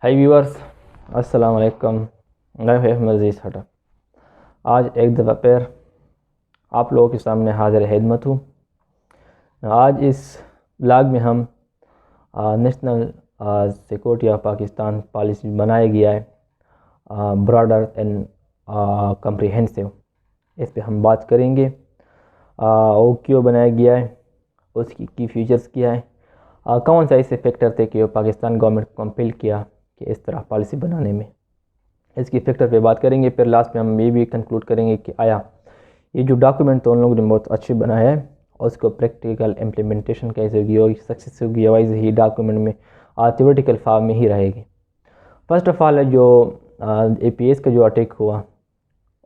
High viewers, السلام علیکم۔ میں ہوں عزیز ہٹا۔ آج ایک دفعہ پھر آپ لوگوں کے سامنے حاضر خدمت ہوں۔ آج اس بلاگ میں ہم national security of Pakistan policy بنایا گیا ہے، براڈر اینڈ کمپریہنسو۔ اس پہ ہم بات کریں گے وہ کیوں بنایا گیا ہے، اس کی فیچرز کیا ہے، کون سا ایسے فیکٹر تھے کہ پاکستان گورنمنٹ کو کمپیل کیا کہ اس طرح پالیسی بنانے میں۔ اس کی فیکٹر پہ بات کریں گے، پھر لاسٹ میں ہم یہ بھی کنکلوڈ کریں گے کہ آیا یہ جو ڈاکومنٹ تو ان لوگوں نے بہت اچھے بنایا ہے، اور اس کو پریکٹیکل امپلیمنٹیشن کیسے ہوگی، سکسیس ہوگی، یا وائز ہی ڈاکومنٹ میں تھیوریٹیکل فارم میں ہی رہے گی۔ فرسٹ آف آل جو اے پی ایس کا جو اٹیک ہوا،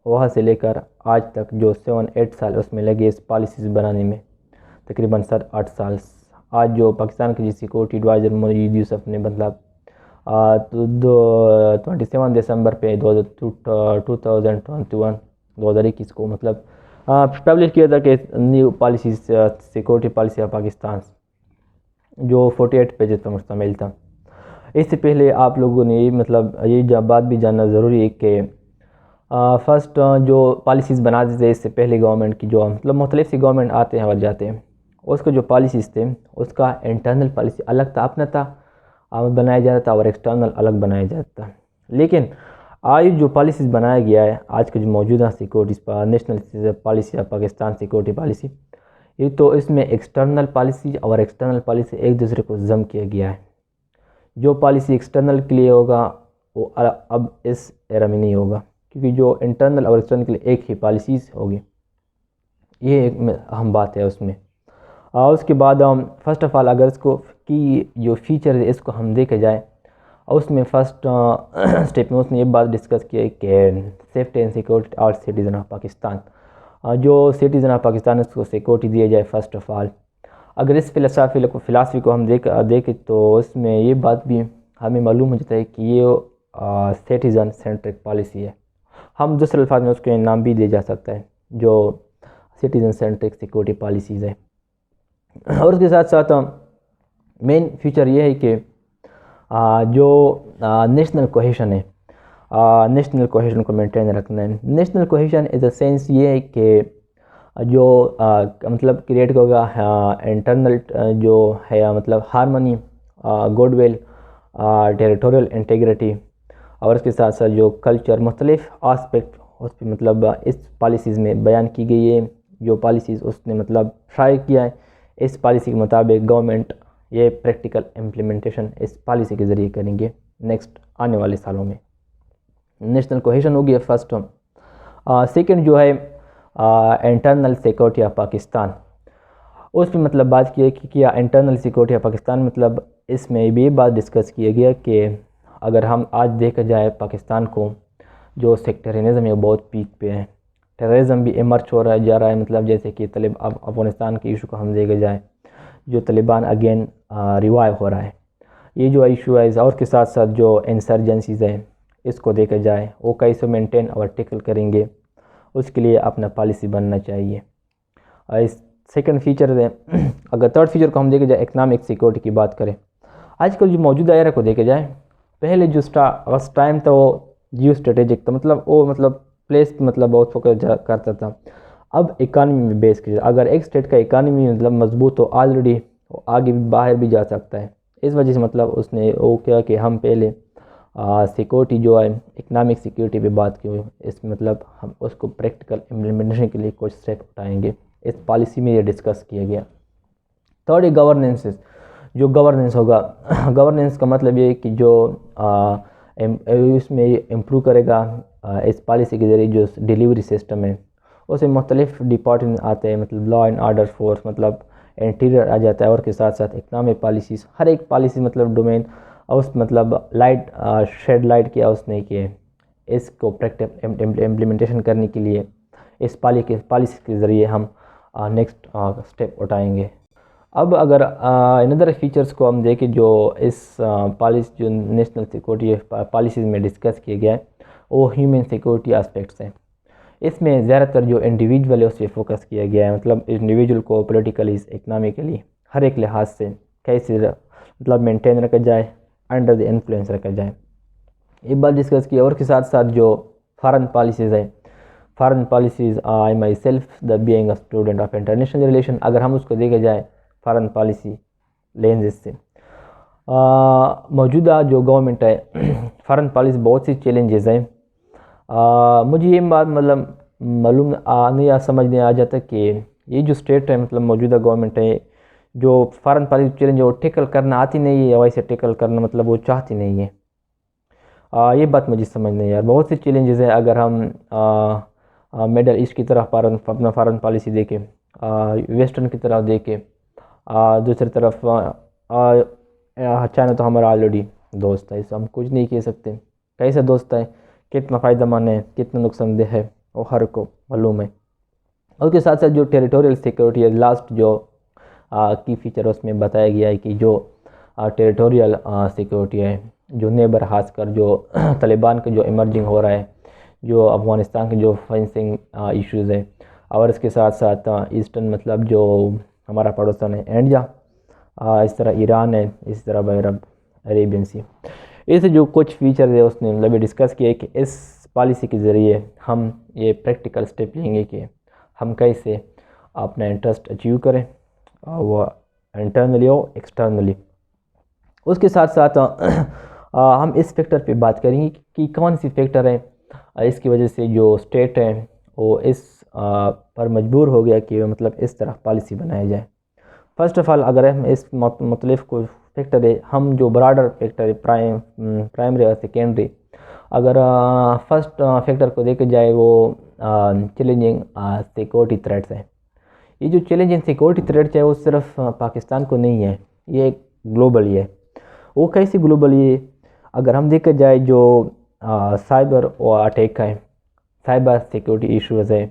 وہاں سے لے کر آج تک جو 7-8 سال اس میں لگے اس پالیسیز بنانے میں، تقریباً 7-8 سال۔ آج جو پاکستان کے سیکورٹی ایڈوائزر موجود یوسف نے 27 دسمبر پہ 2021 کو پبلش کیا تھا کہ new policies security policy of Pakistan, جو 48 پیجز پر مشتمل تھا۔ اس سے پہلے آپ لوگوں نے یہ بات بھی جاننا ضروری ہے کہ فرسٹ جو پالیسیز بناتے تھے اس سے پہلے گورنمنٹ کی جو مختلف سی گورنمنٹ آتے ہیں اور جاتے ہیں، اس کا جو پالیسیز تھے اس کا انٹرنل پالیسی الگ تھا، اپنا تھا بنایا جاتا تھا، اور ایکسٹرنل الگ بنایا جاتا تھا۔ لیکن آج جو پالیسیز بنایا گیا ہے، آج کا جو موجودہ security national policy of Pakistan security policy, یہ تو اس میں ایکسٹرنل پالیسی اور ایکسٹرنل پالیسی ایک دوسرے کو ضم کیا گیا ہے۔ جو پالیسی ایکسٹرنل کے لیے ہوگا وہ اب اس ایرا میں نہیں ہوگا، کیونکہ جو انٹرنل اور ایکسٹرنل کے لیے ایک ہی پالیسیز ہوگی، یہ ایک اہم بات ہے اس میں۔ اور اس کے بعد فرسٹ آف آل اگر اس کو کی جو فیچر ہے اس کو ہم دیکھا جائے، اور اس میں فرسٹ اسٹیپ میں اس نے یہ بات ڈسکس کی ہے کہ safety and security all citizen of Pakistan, جو سٹیزن آف پاکستان اس کو سیکورٹی دیا جائے فرسٹ آف آل۔ اگر اس فلاسفی کو ہم دیکھیں تو اس میں یہ بات بھی ہمیں معلوم ہو جاتا ہے کہ یہ سٹیزن سینٹرک پالیسی ہے۔ ہم دوسرے الفاظ میں اس کے نام بھی دیا جا سکتا ہے جو سٹیزن سینٹرک سیکورٹی پالیسیز ہے۔ اور اس کے ساتھ ساتھ مین فیچر یہ ہے کہ جو نیشنل کوہیشن ہے، نیشنل کوہیشن کو مینٹین رکھنا ہے۔ National cohesion is a sense یہ ہے کہ جو کریٹ ہوگا انٹرنل جو ہے harmony, good will, territorial integrity, اور اس کے ساتھ ساتھ جو کلچر، مختلف آسپیکٹ اس پہ اس پالیسیز میں بیان کی گئی ہے۔ جو پالیسیز اس نے شائع کیا ہے، اس پالیسی کے مطابق گورنمنٹ یہ پریکٹیکل امپلیمنٹیشن اس پالیسی کے ذریعے کریں گے نیکسٹ آنے والے سالوں میں۔ نیشنل کوہیشن ہوگی فرسٹ۔ سیکنڈ جو ہے انٹرنل سیکورٹی آف پاکستان، اس پہ بات کی ہے کہ کیا انٹرنل سیکورٹی آف پاکستان اس میں بھی یہ بات ڈسکس کیا گیا کہ اگر ہم آج دیکھا جائے پاکستان کو، جو سیکٹرینزم ہے وہ بہت پیک پہ ہے، ٹیررزم بھی ایمرج ہو رہا ہے جا رہا ہے، جیسے کہ افغانستان کے ایشو کو ہم دیکھا جائے، جو طالبان اگین ریوائیو ہو رہا ہے، یہ جو ایشو ہے، اور کے ساتھ ساتھ جو انسرجنسیز ہیں اس کو دیکھا جائے وہ کیسے مینٹین اور ٹیکل کریں گے، اس کے لیے اپنا پالیسی بننا چاہیے۔ اور اس سیکنڈ فیچر ہے۔ اگر تھرڈ فیچر کو ہم دیکھا جائے اکنامک سیکورٹی کی بات کریں، آج کل جو موجودہ ایرا کو دیکھا جائے، پہلے جو ٹائم تھا وہ جیو اسٹریٹجک تھا، وہ پلیس بہت فوکس کرتا تھا۔ اب اکانومی میں بیس کیا، اگر ایک اسٹیٹ کا اکانومی مضبوط ہو، آلریڈی آگے باہر بھی جا سکتا ہے۔ اس وجہ سے اس نے وہ کیا کہ ہم پہلے سیکورٹی جو ہے اکنامک سیکورٹی پہ بات کی، اس میں ہم اس کو پریکٹیکل امپلیمنٹیشن کے لیے کچھ اسٹیپ اٹھائیں گے، اس پالیسی میں یہ ڈسکس کیا گیا۔ تھرڈ ہے گورننس۔ جو گورننس ہوگا، گورننس کا یہ ہے کہ جو اس میں امپروو کرے گا اس پالیسی کے ذریعے جو ڈیلیوری سسٹم ہے، اس میں مختلف ڈپارٹمنٹ آتے ہیں، law and order force, interior آ جاتا ہے، اور کے ساتھ ساتھ اکنامک پالیسیز، ہر ایک پالیسی ڈومین، اور اس لائٹ شیڈ لائٹ کیا اس نے کہ اس کو پریکٹیکل امپلیمنٹیشن کرنے کے لیے اس پالیسی کے ذریعے ہم نیکسٹ اسٹیپ اٹھائیں گے۔ اب اگر اندر فیچرز کو ہم دیکھیں جو اس پالیسی جو نیشنل سیکورٹی پالیسیز میں ڈسکس کیے گیا ہے، وہ ہیومن سیکورٹی آسپیکٹس ہیں۔ اس میں زیادہ تر جو انڈیویجول ہے اس پہ فوکس کیا گیا ہے، انڈیویجول کو پولیٹیکلی، اکنامکلی، ہر ایک لحاظ سے کیسے مینٹین رکھا جائے، انڈر دی انفلوئنس رکھا جائے۔ یہ بات ڈسکس کی، اور کے ساتھ ساتھ جو فارن پالیسیز ہیں، foreign policies I my self the being a student of international relation, اگر ہم اس کو دیکھا جائے فارن پالیسی لینز سے، موجودہ جو گورنمنٹ ہے فارن پالیسی بہت سی چیلنجز ہیں. مجھے یہ بات مطلب معلوم نہیں سمجھ نہیں آ جاتا کہ یہ جو اسٹیٹ ہے مطلب موجودہ گورنمنٹ ہے جو فارن پالیسی چیلنج وہ ٹیکل کرنا آتی نہیں ہے، ویسے ٹیکل کرنا مطلب وہ چاہتی نہیں ہے. یہ بات مجھے سمجھ نہیں یار. بہت سی چیلنجز ہیں اگر ہم میڈل ایسٹ کی طرف اپنا فارن پالیسی دیکھیں، ویسٹرن کی طرف دیکھیں، دوسری طرف چائنا تو ہمارا آلریڈی دوست ہے، اس ہم کچھ نہیں کہہ سکتے. کیسا دوست ہے، کتنا فائدہ مند ہے، کتنا نقصان دہ ہے، وہ ہر کو معلوم ہے. اس کے ساتھ ساتھ جو ٹیریٹوریل سیکورٹی ہے، لاسٹ جو کی فیچر اس میں بتایا گیا ہے کہ جو ٹیریٹوریل سیکورٹی ہے، جو نیبر خاص کر جو طالبان کا جو ایمرجنگ ہو رہا ہے، جو افغانستان کے جو فینسنگ ایشوز ہیں، اور اس کے ساتھ ساتھ ایسٹرن مطلب جو ہمارا پڑوسن ہے انڈیا، اس طرح ایران ہے، اس طرح عرب عربین سی، اس جو کچھ فیچرز ہے اس نے مطلب ڈسکس کیا کہ اس پالیسی کے ذریعے ہم یہ پریکٹیکل سٹیپ لیں گے کہ ہم کیسے اپنا انٹرسٹ اچیو کریں، وہ انٹرنلی اور ایکسٹرنلی. اس کے ساتھ ساتھ ہم اس فیکٹر پہ بات کریں گے کہ کون سی فیکٹر ہیں اس کی وجہ سے جو اسٹیٹ ہے وہ اس پر مجبور ہو گیا کہ مطلب اس طرح پالیسی بنایا جائے. فرسٹ آف آل اگر ہم اس مختلف کو فیکٹر ہے، ہم جو براڈر فیکٹر ہے پرائمری اور سیکنڈری، اگر فرسٹ فیکٹر کو دیکھا جائے وہ چیلنجنگ سیکورٹی تھریٹس ہیں. یہ جو چیلنجنگ سیکورٹی تھریٹس ہے وہ صرف پاکستان کو نہیں ہے، یہ گلوبلی ہے. وہ کیسے گلوبلی ہے؟ اگر ہم دیکھا جائے جو سائبر اٹیک ہے، سائبر سیکورٹی ایشوز ہے،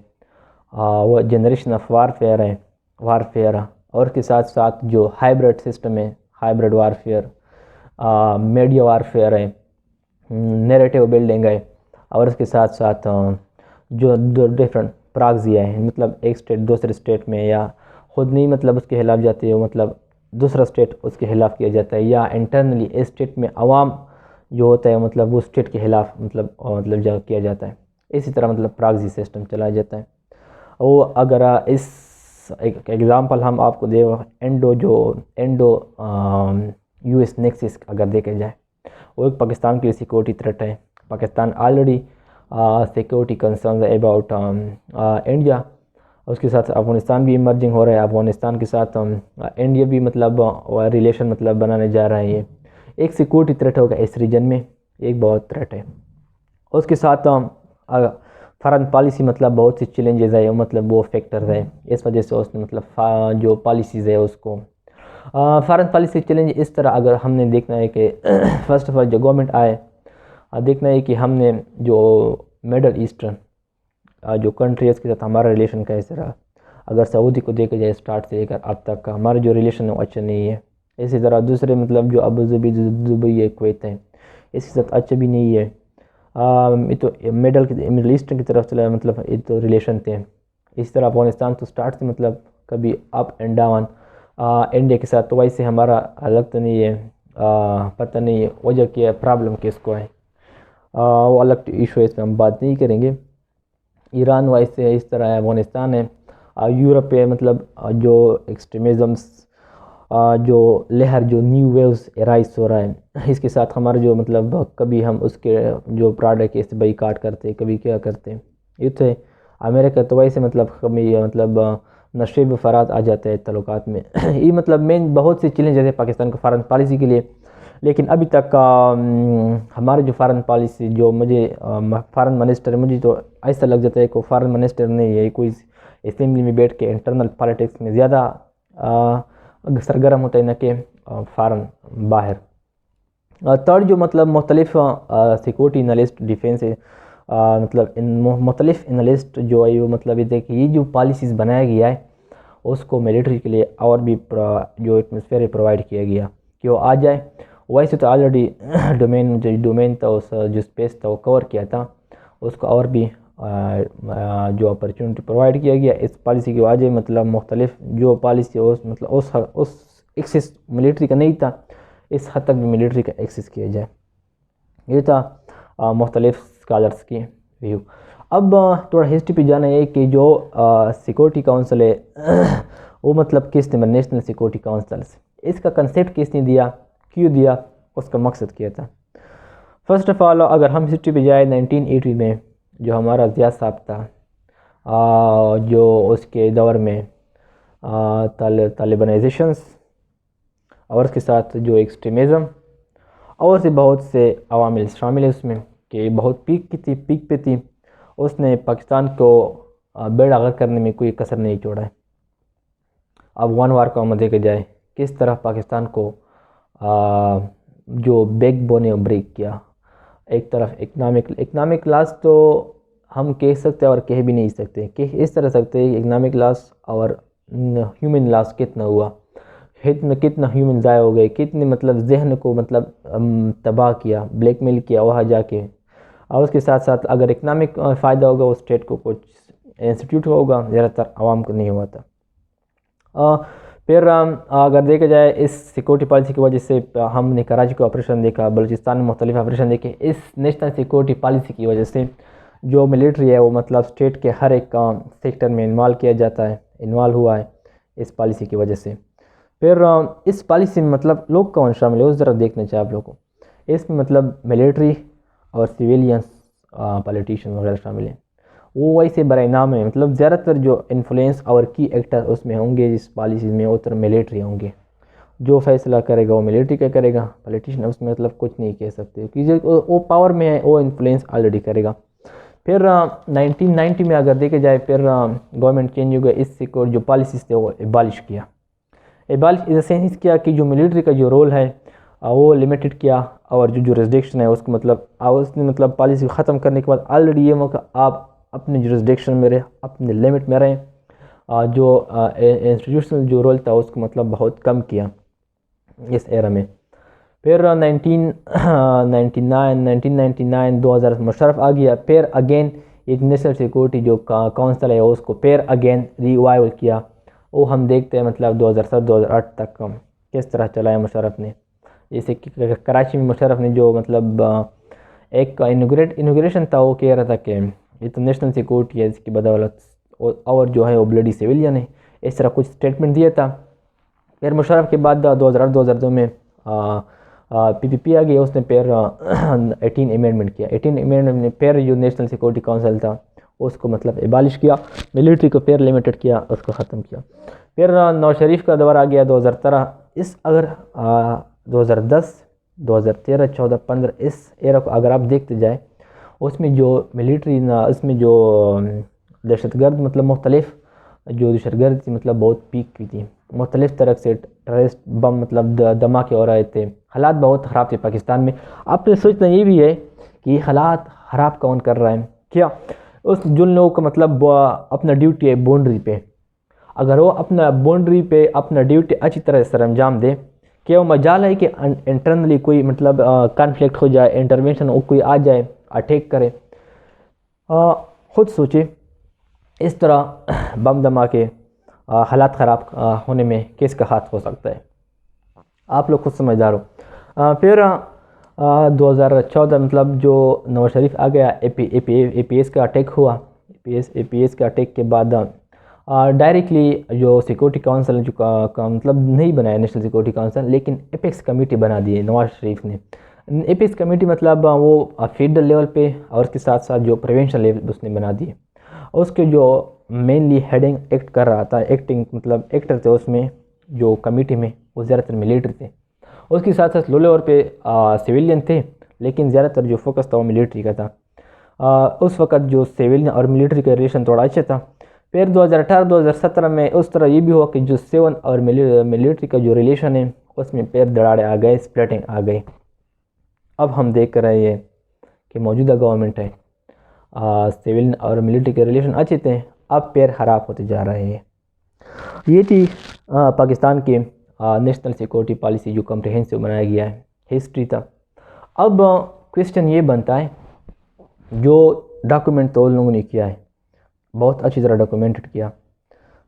وہ جنریشن آف وارفیئر اور کے ساتھ ساتھ جو ہائبرڈ سسٹم ہے، ہائبرڈ وارفیئر، میڈیا وارفیئر ہے، نیریٹیو بلڈنگ ہے، اور اس کے ساتھ ساتھ جو ڈیفرنٹ پراگزیا ہیں، مطلب ایک اسٹیٹ دوسرے اسٹیٹ میں یا خود نہیں مطلب اس کے خلاف جاتے ہو، مطلب دوسرا اسٹیٹ اس کے خلاف کیا جاتا ہے، یا انٹرنلی اسٹیٹ میں عوام جو ہوتا ہے مطلب وہ اسٹیٹ کے خلاف مطلب جا کیا جاتا ہے. اسی طرح مطلب پراگزی سسٹم چلایا جاتا ہے. وہ اگر اس ایک ایگزامپل ہم آپ کو دے، انڈو یو ایس نیکسس اگر دیکھا جائے، وہ ایک پاکستان کی سیکورٹی تھریٹ ہے. Pakistan already security concerns about India, اس کے ساتھ افغانستان بھی ایمرجنگ ہو رہا ہے، افغانستان کے ساتھ انڈیا بھی مطلب ریلیشن مطلب بنانے جا رہا ہے. یہ ایک سیکورٹی تھریٹ ہوگا اس ریجن میں، ایک بہت تھریٹ ہے. اس کے ساتھ فارن پالیسی مطلب بہت سی چیلنجز ہے، مطلب وہ فیکٹرز ہے، اس وجہ سے اس نے مطلب جو پالیسیز ہے اس کو فارن پالیسی چیلنج اس طرح اگر ہم نے دیکھنا ہے کہ فرسٹ آف آل جو گورنمنٹ آئے، دیکھنا ہے کہ ہم نے جو مڈل ایسٹرن جو کنٹری ہے اس کے ساتھ ہمارا ریلیشن کیسے رہا. اگر سعودی کو دیکھا جائے اسٹارٹ سے لے کر اب تک کا ہمارا جو ریلیشن ہے وہ اچھا نہیں ہے. اسی طرح دوسرے مطلب جو ابوظہبی، دبئی ہے، کویت ہے، اس کے ساتھ اچھا بھی نہیں ہے. یہ تو مڈل ایسٹرن کی طرف چلا مطلب یہ تو ریلیشن تھے. اسی طرح افغانستان تو اسٹارٹ سے مطلب کبھی اپ اینڈ ڈاؤن انڈیا کے ساتھ، تو ویسے ہمارا الگ تو نہیں ہے، پتہ نہیں ہے وجہ کیا ہے، پرابلم کس کو ہے، وہ الگ ایشو ہے، اس پہ ہم بات نہیں کریں گے. ایران ویسے ہے، اس طرح ہے، افغانستان ہے، یورپ ہے، مطلب جو ایکسٹریمزمس جو لہر جو نیو ویوز رائز ہو رہا ہے، اس کے ساتھ ہمارا جو مطلب کبھی ہم اس کے جو پروڈکٹ اس بائی کاٹ کرتے، کبھی کیا کرتے. یہ تو ہے امریکہ تو ویسے مطلب کبھی مطلب نشیب فرات آ جاتا ہے تعلقات میں. یہ مطلب مین بہت سی چیلنجز ہے پاکستان کو فارن پالیسی کے لیے. لیکن ابھی تک ہمارے جو فارن پالیسی جو مجھے فارن منسٹر، مجھے تو ایسا لگ جاتا ہے کہ فارن منسٹر نہیں ہے، کوئی اسمبلی میں بیٹھ کے انٹرنل پالیٹکس میں زیادہ سرگرم ہوتا ہے نہ کہ فارن باہر. تھرڈ جو مطلب مختلف سیکورٹی انالسٹ ڈیفینس ہے، مطلب مختلف انالسٹ جو ہے وہ مطلب یہ کہ یہ جو پالیسیز بنایا گیا ہے اس کو ملٹری کے لیے اور بھی جو ایٹماسفیئر پرووائڈ کیا گیا کہ وہ آ جائے. ویسے تو آلریڈی ڈومین تھا، اس جو اسپیس تھا وہ کور کیا تھا، اس کو اور بھی جو اپرچونٹی پرووائڈ کیا گیا اس پالیسی کی وجہ. مطلب مختلف جو پالیسی مطلب اس ایکسس ملٹری کا نہیں تھا، اس حد تک بھی ملٹری کا ایکسس کیا جائے. یہ تھا مختلف اسکالرس کی ویو۔ اب تھوڑا ہسٹری پہ جانا ہے کہ جو سیکورٹی کونسل ہے وہ مطلب کس نے، نیشنل سیکورٹی کونسل، اس کا کنسیپٹ کس نے دیا، کیوں دیا، اس کا مقصد کیا تھا۔ فرسٹ آف آل اگر ہم ہسٹری پہ جائیں 1980 میں جو ہمارا ضیاء صاحب تھا، جو اس کے دور میں طالبانائزیشنس اور اس کے ساتھ جو ایکسٹریمزم اور سے بہت سے عوامل شامل ہیں اس میں، کہ بہت پیک پہ تھی، اس نے پاکستان کو بیڑا غرق کرنے میں کوئی کسر نہیں چھوڑا ہے۔ افغان وار کو ہم دیکھا جائے کس طرح پاکستان کو جو بیک بون ہے بریک کیا۔ ایک طرف اکنامک لاس تو ہم کہہ سکتے اور کہہ بھی نہیں سکتے، کہ اس طرح سکتے ہیں اکنامک لاس اور ہیومن لاس کتنا ہوا، کتنا ہیومن ضائع ہو گئے، کتنے مطلب ذہن کو مطلب تباہ کیا، بلیک میل کیا وہاں جا کے، اور اس کے ساتھ ساتھ اگر اکنامک فائدہ ہوگا وہ اسٹیٹ کو کچھ انسٹیٹیوٹ ہوگا، زیادہ تر عوام کو نہیں ہوا تھا۔ پھر اگر دیکھا جائے اس سیکورٹی پالیسی کی وجہ سے ہم نے کراچی کو آپریشن دیکھا، بلوچستان میں مختلف آپریشن دیکھے، اس نیشنل سیکورٹی پالیسی کی وجہ سے جو ملٹری ہے وہ مطلب اسٹیٹ کے ہر ایک سیکٹر میں انوالو ہوا ہے اس پالیسی کی وجہ سے۔ پھر اس پالیسی میں مطلب لوگ کون شامل ہے اس ذرا دیکھنا چاہیے آپ لوگوں کو۔ اس میں مطلب ملٹری اور سویلینس پالیٹیشین وغیرہ شامل ہیں، وہ ویسے برائے نام ہے، مطلب زیادہ تر جو انفلوئنس اور کی ایکٹر اس میں ہوں گے اس پالیسی میں، اتر ملٹری ہوں گے، جو فیصلہ کرے گا وہ ملٹری کا کرے گا، پالیٹیشین اس میں مطلب کچھ نہیں کہہ سکتے کیونکہ وہ پاور میں ہے، وہ انفلوئنس آلریڈی کرے گا۔ پھر 1990 میں اگر دیکھا جائے پھر گورنمنٹ چینج ہو گیا، اس سے جو پالیسیز تھے وہ ایبالش کیا، ایبالش اس سینس کیا کہ جو ملٹری کا جو رول ہے وہ لمیٹڈ کیا، اور جو جورسڈکشن ہے اس کو مطلب اس نے مطلب پالیسی ختم کرنے کے بعد آلریڈی یہ موقع آپ اپنے جورسڈکشن میں رہیں، اپنے لمٹ میں رہیں، جو انسٹیٹیوشنل جو رول تھا اس کو مطلب بہت کم کیا اس ایرا میں۔ پھر 1999 2000 مشرف آ گیا، پھر اگین ایک نیشنل سیکورٹی جو کونسل ہے اس کو پھر اگین ریوائیو کیا، وہ ہم دیکھتے ہیں مطلب 2007 2008 تک کس طرح چلایا مشرف نے۔ جیسے کہ کراچی میں مشرف نے جو مطلب ایک انوگریشن تھا، وہ کہہ رہا تھا کہ یہ تو نیشنل سیکورٹی ہے، اس کی بدولت اور جو ہے وہ بلڈی سویلین ہے، اس طرح کچھ سٹیٹمنٹ دیا تھا۔ پھر مشرف کے بعد 2008-2002 میں PPP آ گیا، اس نے پھر 18 امینڈمنٹ کیا، 18 امینڈمنٹ نے پھر جو نیشنل سیکورٹی کونسل تھا اس کو مطلب ایبالش کیا، ملٹری کو پھر لمیٹڈ کیا، اس کو ختم کیا۔ پھر نواز شریف کا دور آ گیا 2013، اگر 2010 2013 14 15 اس ایرا کو اگر آپ دیکھتے جائیں، اس میں جو ملٹری اس میں جو دہشت گرد مطلب مختلف جو دہشت گرد تھی مطلب بہت پیک کی تھی، مختلف طرح سے ٹیررسٹ بم مطلب دھماکے ہو رہے تھے، حالات بہت خراب تھے پاکستان میں۔ آپ نے سوچنا یہ بھی ہے کہ یہ حالات خراب کون کر رہا ہے، کیا اس جن لوگوں کا مطلب اپنا ڈیوٹی ہے بونڈری پہ، اگر وہ اپنا بونڈری پہ اپنا ڈیوٹی اچھی طرح سر انجام دے، کیا وہ مجال ہے کہ انٹرنلی کوئی مطلب کانفلکٹ ہو جائے، انٹرونشن کوئی آ جائے اٹیک کرے؟ خود سوچے اس طرح بم دھماکے حالات خراب ہونے میں کس کا ہاتھ ہو سکتا ہے، آپ لوگ خود سمجھدار ہو۔ پھر 2014 مطلب جو نواز شریف آ گیا، اے پی ایس کا اٹیک ہوا، اے پی ایس کا اٹیک کے بعد ڈائریکٹلی جو سیکورٹی کونسل جو مطلب نہیں بنایا نیشنل سیکورٹی کونسل، لیکن ایپیکس کمیٹی بنا دی ہے نواز شریف نے۔ ایپیکس کمیٹی مطلب وہ فیڈرل لیول پہ اور اس کے ساتھ ساتھ جو پریونشن لیول اس نے بنا دی ہے، اس کے جو مینلی ہیڈنگ ایکٹ کر رہا تھا، ایکٹنگ مطلب ایکٹر تھے اس میں جو کمیٹی میں، وہ زیادہ تر ملٹری تھے، اس کے ساتھ ساتھ لو لیول پہ سویلین تھے، لیکن زیادہ تر جو فوکس تھا وہ ملٹری کا تھا۔ اس وقت جو سویلین اور ملٹری کا ریلیشن تھوڑا اچھا تھا۔ پھر 2018-2017 میں اس طرح یہ بھی ہوا کہ جو سیون اور ملٹری کا جو ریلیشن ہے اس میں پھر دراڑے آ گئے، سپلٹنگ آ گئی۔ اب ہم دیکھ کر رہے ہیں کہ موجودہ گورنمنٹ ہے، سیول اور ملٹری کے ریلیشن اچھے تھے، اب پھر خراب ہوتے جا رہے ہیں۔ یہ تھی پاکستان کے نیشنل سیکورٹی پالیسی جو کمپریہنسو بنایا گیا ہے، ہسٹری تھا۔ اب کویسچن یہ بنتا ہے، جو ڈاکومنٹ تو ان لوگوں نے کیا ہے بہت اچھی طرح ڈاکومنٹڈ کیا،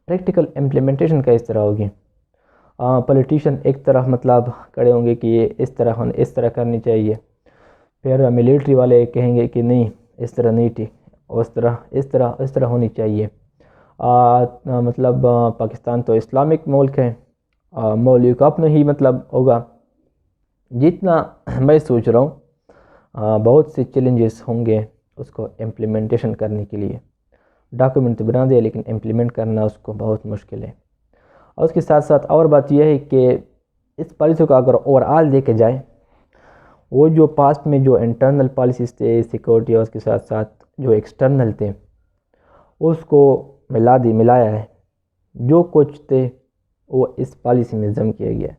پریکٹیکل امپلیمنٹیشن کا اس طرح ہوگی، پولیٹیشین ایک طرح مطلب کھڑے ہوں گے کہ یہ اس طرح کرنی چاہیے، پھر ملیٹری والے کہیں گے کہ نہیں اس طرح نہیں تھی، اس طرح ہونی چاہیے۔ مطلب پاکستان تو اسلامک ملک ہے، مولوی اپنا ہی مطلب ہوگا۔ جتنا میں سوچ رہا ہوں بہت سے چیلنجز ہوں گے اس کو امپلیمنٹیشن کرنے کے لیے۔ ڈاکیومنٹ تو بنا دیا لیکن امپلیمنٹ کرنا اس کو بہت مشکل ہے۔ اور اس کے ساتھ ساتھ اور بات یہ ہے کہ اس پالیسی کو اگر اوور آل دیکھا جائے، وہ جو پاسٹ میں جو انٹرنل پالیسیز تھے سیکورٹی اور اس کے ساتھ ساتھ جو ایکسٹرنل تھے اس کو ملایا ہے۔ جو کچھ تھے وہ اس پالیسی میں ضم کیا گیا ہے۔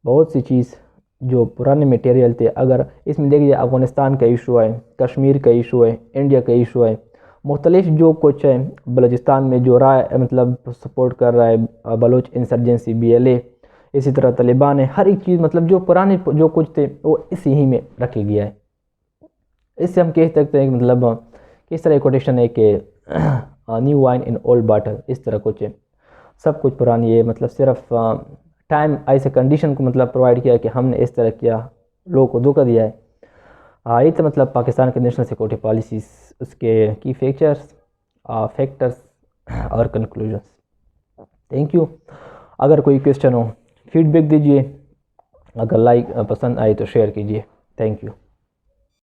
بہت سی چیز جو پرانے میٹیریل تھے اگر اس میں دیکھا جائے، افغانستان کا ایشو ہے، کشمیر کا ایشو ہے، انڈیا کا ایشو ہے، مختلف جو کچھ ہے، بلوچستان میں جو رائے مطلب سپورٹ کر رہا ہے بلوچ انسرجنسی BLA، اسی طرح طالبان ہے، ہر ایک چیز مطلب جو پرانے جو کچھ تھے وہ اسی ہی میں رکھا گیا ہے۔ اس سے ہم کہہ سکتے ہیں کہ مطلب کس طرح کوٹیشن ہے کہ new wine in old bottle, اس طرح کچھ ہے، سب کچھ پرانی ہے، مطلب صرف ٹائم ایسے کنڈیشن کو مطلب پرووائڈ کیا کہ ہم نے اس طرح کیا، لوگوں کو دھوکہ دیا ہے۔ یہ تو مطلب پاکستان کے نیشنل سیکورٹی پالیسیز، اس کے کی فیکٹرز اور کنکلوژنس۔ Thank you. اگر کوئی کویسچن ہو فیڈ بیک دیجیے، اگر لائک پسند آئے تو شیئر کیجیے۔ Thank you.